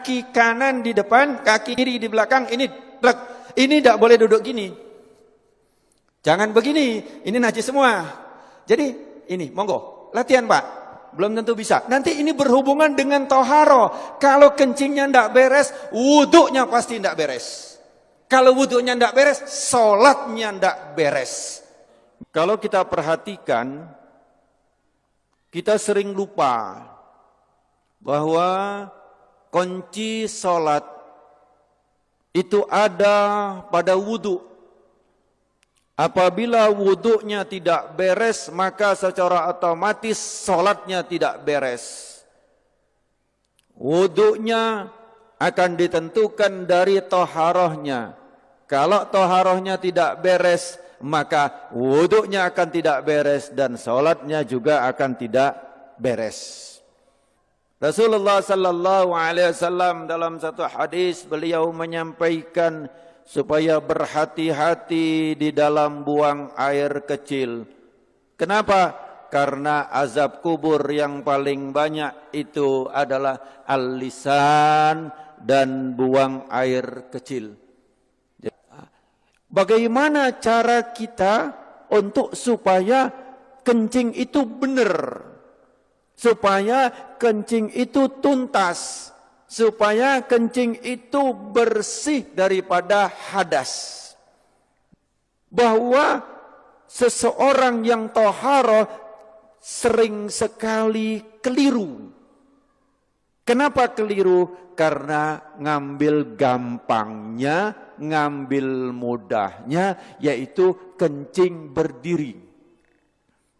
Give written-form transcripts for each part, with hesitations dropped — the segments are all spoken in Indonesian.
Kaki kanan di depan, kaki kiri di belakang, ini tidak boleh duduk gini. Jangan begini, ini najis semua. Jadi ini, monggo, latihan Pak. Belum tentu bisa. Nanti ini berhubungan dengan toharo. Kalau kencingnya tidak beres, wuduknya pasti tidak beres. Kalau wuduknya tidak beres, sholatnya tidak beres. Kalau kita perhatikan, kita sering lupa bahwa kunci sholat itu ada pada wudhu. Apabila wudhunya tidak beres, maka secara otomatis sholatnya tidak beres. Wudhunya akan ditentukan dari toharohnya. Kalau toharohnya tidak beres, maka wudhunya akan tidak beres dan sholatnya juga akan tidak beres. Rasulullah sallallahu alaihi wasallam dalam satu hadis beliau menyampaikan supaya berhati-hati di dalam buang air kecil. Kenapa? Karena azab kubur yang paling banyak itu adalah al-lisan dan buang air kecil. Bagaimana cara kita untuk supaya kencing itu benar? Supaya kencing itu tuntas, supaya kencing itu bersih daripada hadas. Bahwa seseorang yang toharoh sering sekali keliru. Kenapa keliru? Karena ngambil gampangnya, ngambil mudahnya, yaitu kencing berdiri.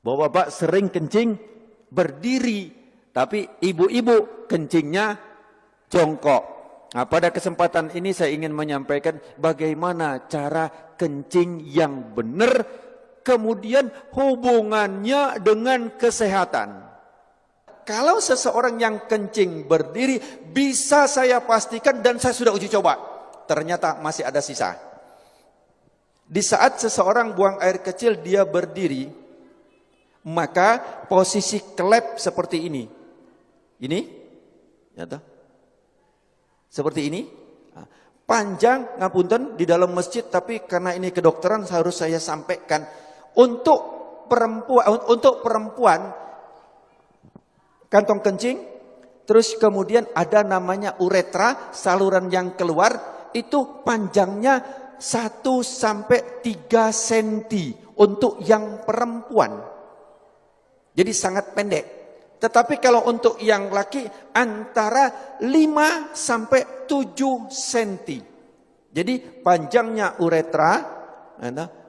Bapak-bapak sering kencing berdiri, tapi ibu-ibu kencingnya jongkok. Nah, pada kesempatan ini saya ingin menyampaikan bagaimana cara kencing yang benar, kemudian hubungannya dengan kesehatan. Kalau seseorang yang kencing berdiri, bisa saya pastikan dan saya sudah uji coba, ternyata masih ada sisa. Di saat seseorang buang air kecil dia berdiri, maka posisi klep seperti ini. Ini, ya toh? Seperti ini. Panjang, ngapunten, di dalam masjid, tapi karena ini kedokteran harus saya sampaikan. Untuk perempuan, kantong kencing, terus kemudian ada namanya uretra, saluran yang keluar, itu panjangnya 1 sampai 3 cm untuk yang perempuan. Jadi sangat pendek. Tetapi kalau untuk yang laki antara 5 sampai 7 cm. Jadi panjangnya uretra,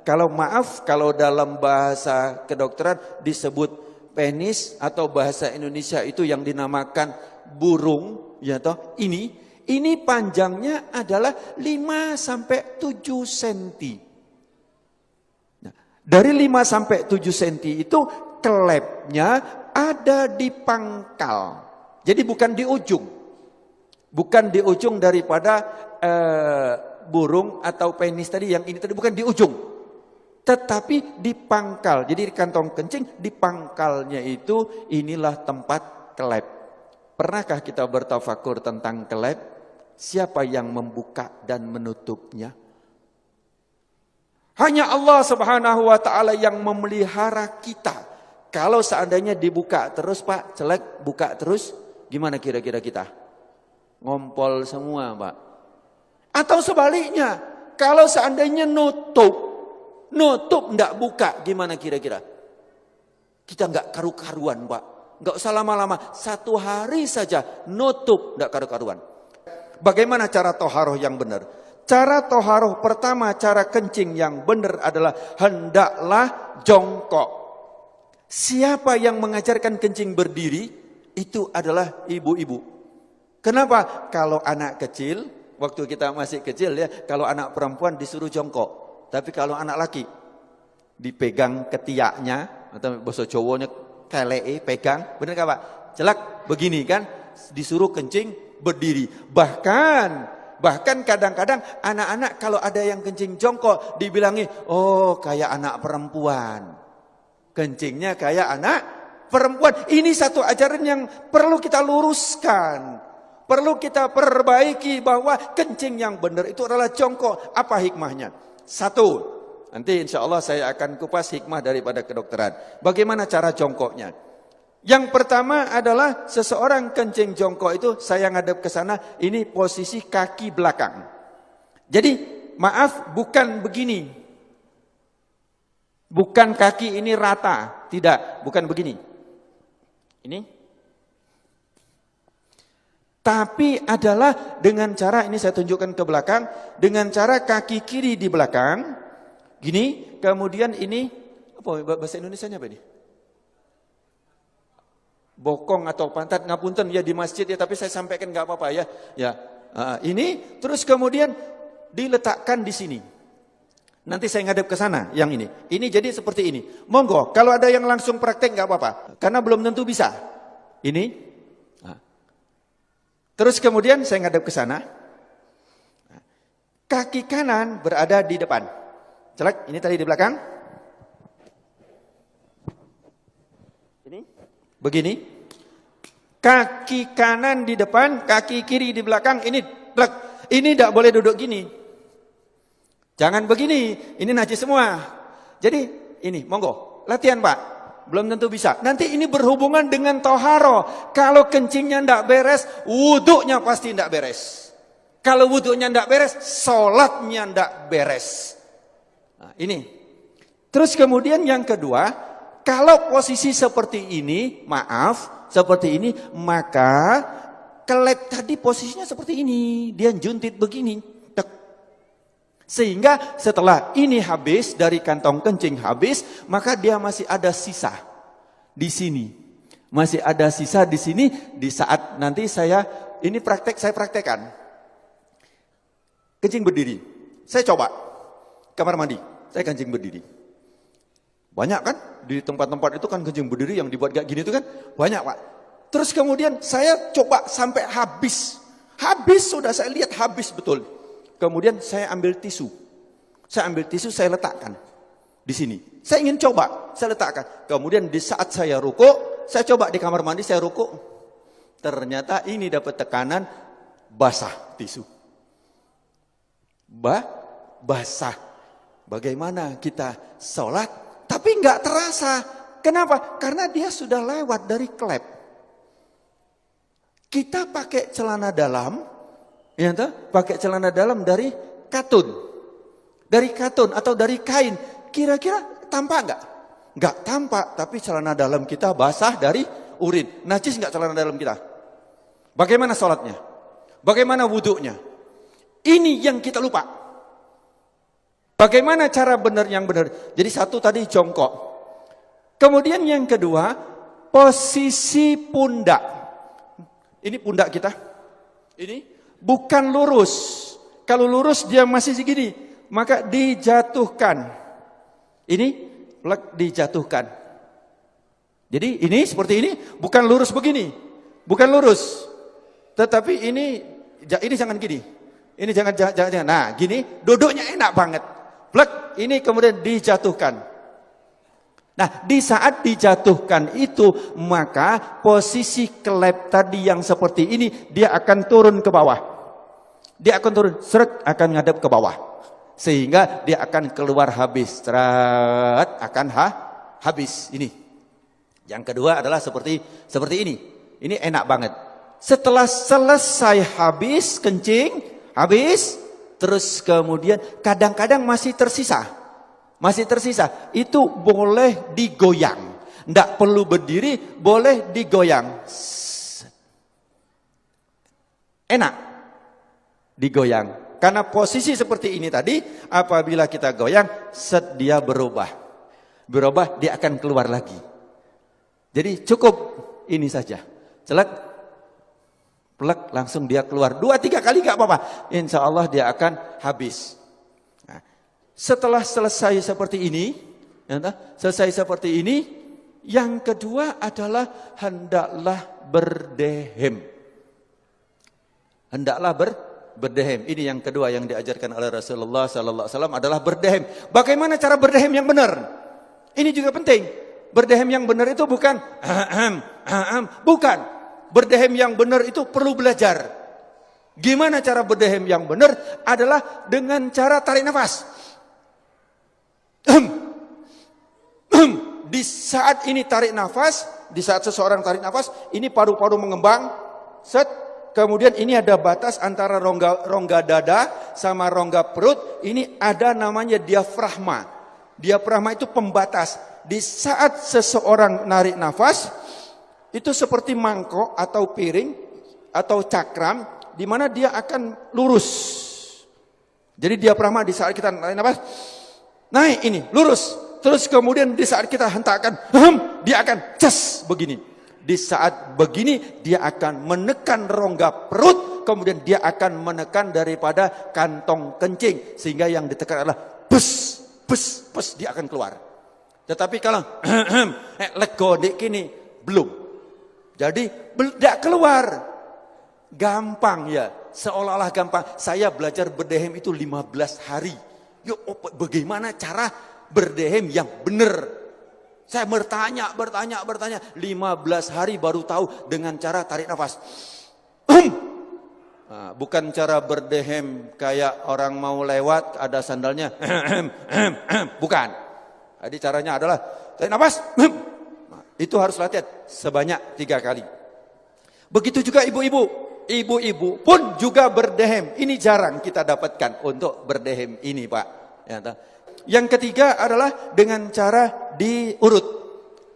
kalau dalam bahasa kedokteran disebut penis atau bahasa Indonesia itu yang dinamakan burung, ya toh, ini panjangnya adalah 5 sampai 7 cm. Nah, dari 5 sampai 7 cm itu klepnya ada di pangkal. Jadi bukan di ujung. Bukan di ujung daripada burung atau penis tadi, yang ini tadi bukan di ujung. Tetapi di pangkal. Jadi di kantong kencing, di pangkalnya itu inilah tempat klep. Pernahkah kita bertafakur tentang klep? Siapa yang membuka dan menutupnya? Hanya Allah Subhanahu wa taala yang memelihara kita. Kalau seandainya dibuka terus Pak, celek buka terus, gimana kira-kira kita? Ngompol semua Pak. Atau sebaliknya, kalau seandainya nutup enggak buka, gimana kira-kira? Kita enggak karu-karuan Pak. Enggak usah lama-lama, 1 hari saja nutup enggak karu-karuan. Bagaimana cara toharoh yang benar? Cara toharoh pertama, cara kencing yang benar adalah hendaklah jongkok. Siapa yang mengajarkan kencing berdiri? Itu adalah ibu-ibu. Kenapa? Kalau anak kecil, waktu kita masih kecil ya, kalau anak perempuan disuruh jongkok. Tapi kalau anak laki, dipegang ketiaknya, atau bahasa Jawanya keleke, pegang, benar gak Pak? Celak, begini kan, disuruh kencing berdiri. Bahkan kadang-kadang anak-anak kalau ada yang kencing jongkok, dibilangi, oh kayak anak perempuan. Kencingnya kayak anak perempuan. Ini satu ajaran yang perlu kita luruskan. Perlu kita perbaiki bahwa kencing yang benar itu adalah jongkok. Apa hikmahnya? Satu, nanti insya Allah saya akan kupas hikmah daripada kedokteran. Bagaimana cara jongkoknya? Yang pertama adalah seseorang kencing jongkok itu saya ngadep ke sana, ini posisi kaki belakang. Jadi maaf, bukan begini. Bukan kaki ini rata, tidak, bukan begini. Ini. Tapi adalah dengan cara, ini saya tunjukkan ke belakang, dengan cara kaki kiri di belakang, gini, kemudian ini, apa bahasa Indonesianya apa ini? Bokong atau pantat, ngapunten ya di masjid ya, tapi saya sampaikan nggak apa-apa ya. Ya, ini, terus kemudian diletakkan di sini. Nanti saya ngadep ke sana, yang ini. Ini jadi seperti ini. Monggo, kalau ada yang langsung praktek nggak apa-apa, karena belum tentu bisa. Ini. Terus kemudian saya ngadep ke sana. Kaki kanan berada di depan. Celak, ini tadi di belakang. Ini. Begini. Kaki kanan di depan, kaki kiri di belakang. Ini, celak. Ini tidak boleh duduk gini. Jangan begini. Ini najis semua. Jadi ini, monggo. Latihan Pak. Belum tentu bisa. Nanti ini berhubungan dengan toharo. Kalau kencingnya tidak beres, wuduknya pasti tidak beres. Kalau wuduknya tidak beres, sholatnya tidak beres. Nah, ini. Terus kemudian yang kedua, kalau posisi seperti ini, maaf, seperti ini, maka kelep tadi posisinya seperti ini. Dia juntit begini. Sehingga setelah ini habis, dari kantong kencing habis, maka dia masih ada sisa di sini. Masih ada sisa di sini, di saat nanti saya praktekkan. Kencing berdiri. Saya coba, kamar mandi, saya kencing berdiri. Banyak kan, di tempat-tempat itu kan kencing berdiri yang dibuat kayak gini itu kan, banyak Pak. Terus kemudian saya coba sampai habis. Habis sudah saya lihat habis betul. Kemudian saya ambil tisu. Saya ambil tisu, saya letakkan di sini. Saya ingin coba, saya letakkan. Kemudian di saat saya rukuk, saya coba di kamar mandi, saya rukuk. Ternyata ini dapat tekanan basah tisu. Basah. Bagaimana kita sholat, tapi nggak terasa. Kenapa? Karena dia sudah lewat dari klep. Kita pakai celana dalam, ya, pakai celana dalam dari katun. Dari katun atau dari kain. Kira-kira tampak enggak? Enggak tampak, tapi celana dalam kita basah dari urin. Najis enggak celana dalam kita? Bagaimana sholatnya? Bagaimana wuduknya? Ini yang kita lupa. Bagaimana cara benar yang benar? Jadi satu tadi jongkok. Kemudian yang kedua, posisi pundak. Ini pundak kita. Ini. Bukan lurus. Kalau lurus dia masih segini, maka dijatuhkan. Ini dijatuhkan. Jadi ini seperti ini, bukan lurus begini. Bukan lurus. Tetapi ini jangan gini. Ini jangan. Nah, gini, duduknya enak banget. Plek, ini kemudian dijatuhkan. Nah, di saat dijatuhkan itu, maka posisi kelep tadi yang seperti ini, dia akan turun ke bawah. Dia akan turun, seret, akan ngadep ke bawah. Sehingga dia akan keluar habis. Seret, akan habis. Ini. Yang kedua adalah seperti ini. Ini enak banget. Setelah selesai habis, kencing, habis, terus kemudian kadang-kadang masih tersisa. Itu boleh digoyang. Tidak perlu berdiri, boleh digoyang. Enak digoyang. Karena posisi seperti ini tadi, apabila kita goyang, dia berubah. Berubah, dia akan keluar lagi. Jadi cukup ini saja. Celek, plek, langsung dia keluar. 2-3 kali gak apa-apa. Insya Allah dia akan habis. Setelah selesai seperti ini, yang kedua adalah hendaklah berdehem. Hendaklah berdehem. Ini yang kedua yang diajarkan oleh Rasulullah sallallahu alaihi wasallam adalah berdehem. Bagaimana cara berdehem yang benar? Ini juga penting. Berdehem yang benar itu bukan bukan. Berdehem yang benar itu perlu belajar. Gimana cara berdehem yang benar? Adalah dengan cara tarik nafas. Di saat ini tarik nafas, di saat seseorang tarik nafas, ini paru-paru mengembang, set. Kemudian ini ada batas antara rongga dada sama rongga perut. Ini ada namanya diafragma. Diafragma itu pembatas. Di saat seseorang narik nafas, itu seperti mangkok atau piring atau cakram, di mana dia akan lurus. Jadi diafragma di saat kita narik nafas, naik ini, lurus. Terus kemudian di saat kita hentakkan, dia akan cas begini. Di saat begini, dia akan menekan rongga perut, kemudian dia akan menekan daripada kantong kencing. Sehingga yang ditekan adalah bus, bus, bus, dia akan keluar. Tetapi kalau lego dek kini, belum. Jadi tidak keluar. Gampang ya, seolah-olah gampang. Saya belajar berdehem itu 15 hari. Yuk, bagaimana cara berdehem yang benar? Saya bertanya. 15 hari baru tahu dengan cara tarik nafas. Nah, bukan cara berdehem kayak orang mau lewat ada sandalnya. Bukan. Jadi caranya adalah tarik nafas. Nah, itu harus latihan sebanyak 3 kali. Begitu juga ibu-ibu. Ibu-ibu pun juga berdehem. Ini jarang kita dapatkan untuk berdehem ini, Pak. Ya, yang ketiga adalah dengan cara diurut.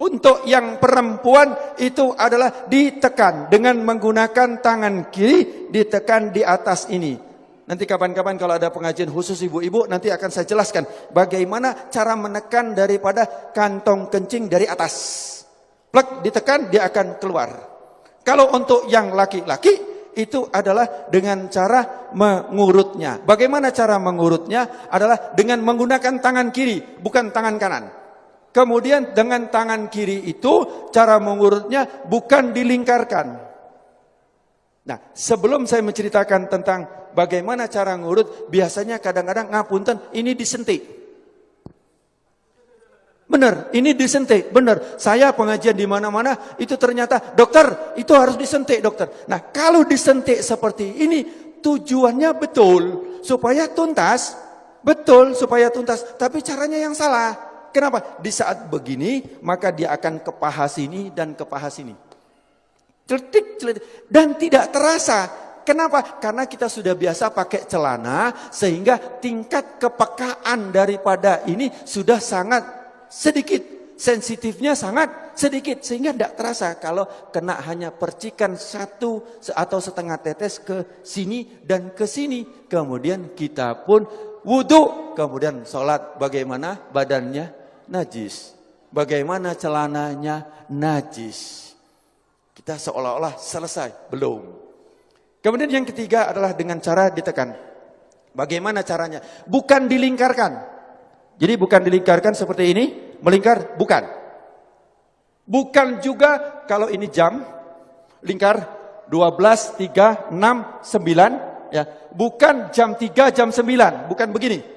Untuk yang perempuan itu adalah ditekan dengan menggunakan tangan kiri, ditekan di atas ini. Nanti kapan-kapan kalau ada pengajian khusus ibu-ibu, nanti akan saya jelaskan bagaimana cara menekan daripada kantong kencing dari atas. Plek, ditekan, dia akan keluar. Kalau untuk yang laki-laki, itu adalah dengan cara mengurutnya. Bagaimana cara mengurutnya? Adalah dengan menggunakan tangan kiri, bukan tangan kanan. Kemudian dengan tangan kiri itu, cara mengurutnya bukan dilingkarkan. Nah, sebelum saya menceritakan tentang bagaimana cara ngurut, biasanya kadang-kadang ngapunten, ini disentik. Benar, ini disentik, benar. Saya pengajian di mana-mana, itu ternyata, dokter, itu harus disentik, dokter. Nah, kalau disentik seperti ini, tujuannya betul, supaya tuntas. Betul, supaya tuntas. Tapi caranya yang salah. Kenapa? Di saat begini, maka dia akan ke paha sini dan ke paha sini. Celetik, celetik. Dan tidak terasa. Kenapa? Karena kita sudah biasa pakai celana, sehingga tingkat kepekaan daripada ini sudah sangat sedikit. Sensitifnya sangat sedikit. Sehingga tidak terasa kalau kena hanya percikan 1 atau setengah tetes ke sini dan ke sini. Kemudian kita pun wudhu. Kemudian sholat, bagaimana badannya? Najis. Bagaimana celananya? Najis. Kita seolah-olah selesai. Belum. Kemudian yang ketiga adalah dengan cara ditekan. Bagaimana caranya? Bukan dilingkarkan. Jadi bukan dilingkarkan seperti ini. Melingkar, bukan. Bukan juga kalau ini jam. Lingkar 12, 3, 6, 9. Ya. Bukan jam 3, jam 9. Bukan begini.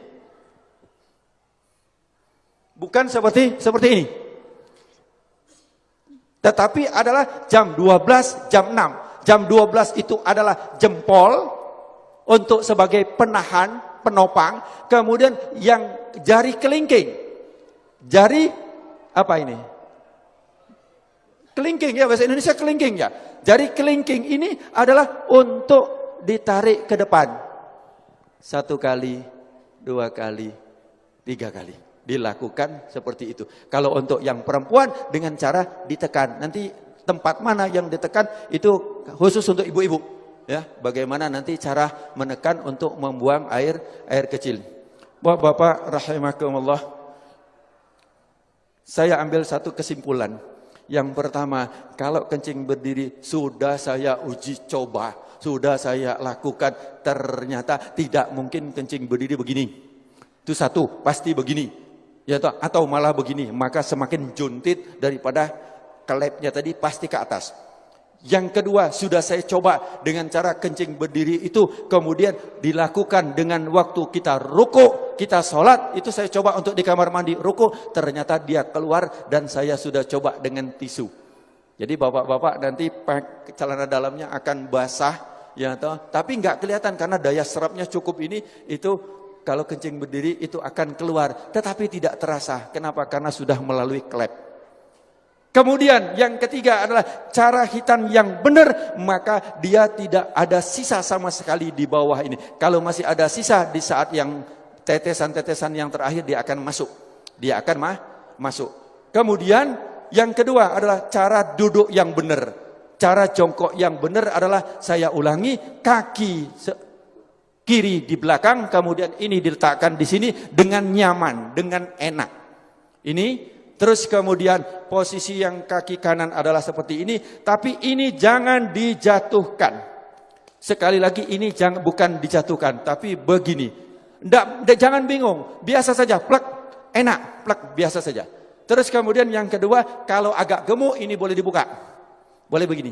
Bukan seperti ini. Tetapi adalah jam 12, jam 6. Jam 12 itu adalah jempol untuk sebagai penahan, penopang. Kemudian yang jari kelingking. Jari apa ini? Kelingking ya, bahasa Indonesia kelingking ya. Jari kelingking ini adalah untuk ditarik ke depan. 1 kali, 2 kali, 3 kali. Dilakukan seperti itu. Kalau untuk yang perempuan dengan cara ditekan. Nanti tempat mana yang ditekan itu khusus untuk ibu-ibu. Ya, bagaimana nanti cara menekan untuk membuang air kecil. Bapak-bapak rahimakumullah. Saya ambil satu kesimpulan. Yang pertama, kalau kencing berdiri sudah saya uji coba, sudah saya lakukan, ternyata tidak mungkin kencing berdiri begini. Itu satu, pasti begini. Ya, atau malah begini, maka semakin juntit daripada kelepnya tadi pasti ke atas. Yang kedua, sudah saya coba dengan cara kencing berdiri itu, kemudian dilakukan dengan waktu kita ruku, kita sholat, itu saya coba untuk di kamar mandi ruku, ternyata dia keluar dan saya sudah coba dengan tisu. Jadi bapak-bapak nanti celana dalamnya akan basah, ya toh. Tapi nggak kelihatan karena daya serapnya cukup ini, itu kalau kencing berdiri itu akan keluar, tetapi tidak terasa. Kenapa? Karena sudah melalui klep. Kemudian yang ketiga adalah cara hitan yang benar, maka dia tidak ada sisa sama sekali di bawah ini. Kalau masih ada sisa di saat yang tetesan-tetesan yang terakhir, dia akan masuk. Dia akan masuk. Kemudian yang kedua adalah cara duduk yang benar. Cara jongkok yang benar adalah, saya ulangi, kaki kiri di belakang, kemudian ini diletakkan di sini dengan nyaman, dengan enak. Ini. Terus kemudian posisi yang kaki kanan adalah seperti ini, tapi ini jangan dijatuhkan. Sekali lagi, ini bukan dijatuhkan, tapi begini. Jangan bingung, biasa saja, plek, enak, plek, biasa saja. Terus kemudian yang kedua, kalau agak gemuk ini boleh dibuka. Boleh begini,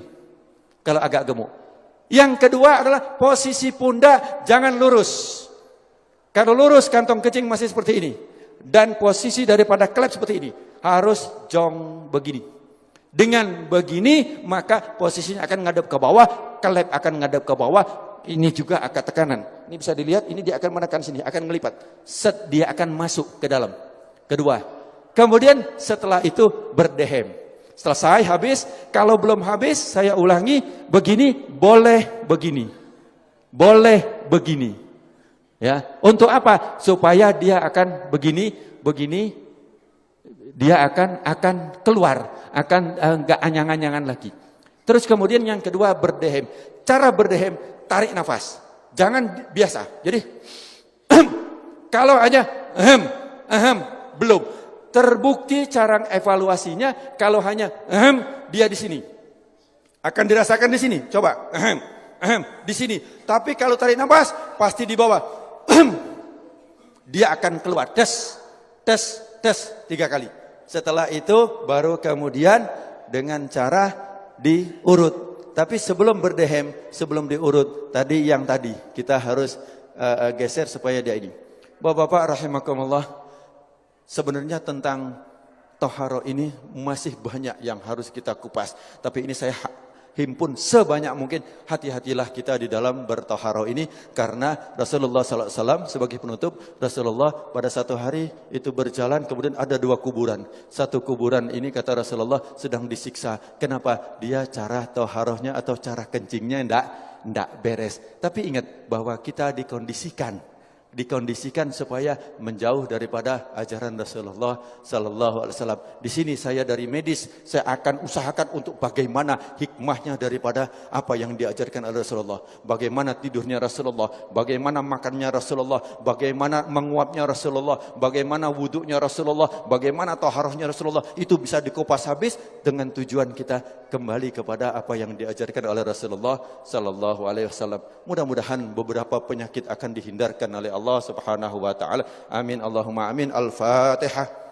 kalau agak gemuk. Yang kedua adalah posisi pundak jangan lurus. Kalau lurus kantong kencing masih seperti ini. Dan posisi daripada klep seperti ini. Harus jong begini. Dengan begini maka posisinya akan ngadep ke bawah, klep akan ngadep ke bawah, ini juga akan tekanan. Ini bisa dilihat, ini dia akan menekan sini, akan melipat. Set, dia akan masuk ke dalam. Kedua. Kemudian setelah itu berdehem. Selesai, habis. Kalau belum habis, saya ulangi, begini, boleh begini. Boleh begini. Ya, untuk apa? Supaya dia akan begini. Dia akan keluar, akan enggak anyang-anyangan lagi. Terus kemudian yang kedua berdehem. Cara berdehem, tarik nafas. Jangan biasa. Jadi kalau aja belum. Terbukti cara evaluasinya kalau hanya dia di sini. Akan dirasakan di sini. Coba di sini. Tapi kalau tarik nafas pasti di bawah. Dia akan keluar. Tes 3 kali. Setelah itu baru kemudian dengan cara diurut. Tapi sebelum berdehem, sebelum diurut, tadi kita harus geser supaya dia ini. Bapak-bapak rahimakumullah, sebenarnya tentang toharo ini masih banyak yang harus kita kupas. Tapi ini saya himpun sebanyak mungkin. Hati-hatilah kita di dalam bertoharo ini, karena Rasulullah SAW sebagai penutup, Rasulullah pada satu hari itu berjalan, kemudian ada 2 kuburan. Satu kuburan ini kata Rasulullah sedang disiksa. Kenapa? Dia cara toharohnya atau cara kencingnya enggak beres. Tapi ingat bahwa kita dikondisikan supaya menjauh daripada ajaran Rasulullah sallallahu alaihi wasallam. Di sini saya dari medis, saya akan usahakan untuk bagaimana hikmahnya daripada apa yang diajarkan oleh Rasulullah. Bagaimana tidurnya Rasulullah, bagaimana makannya Rasulullah, bagaimana menguapnya Rasulullah, bagaimana wuduknya Rasulullah, bagaimana taharahnya Rasulullah. Itu bisa dikupas habis dengan tujuan kita kembali kepada apa yang diajarkan oleh Rasulullah sallallahu alaihi wasallam. Mudah-mudahan beberapa penyakit akan dihindarkan oleh Allah Subhanahu wa taala. Amin Allahumma amin. Al-Fatihah.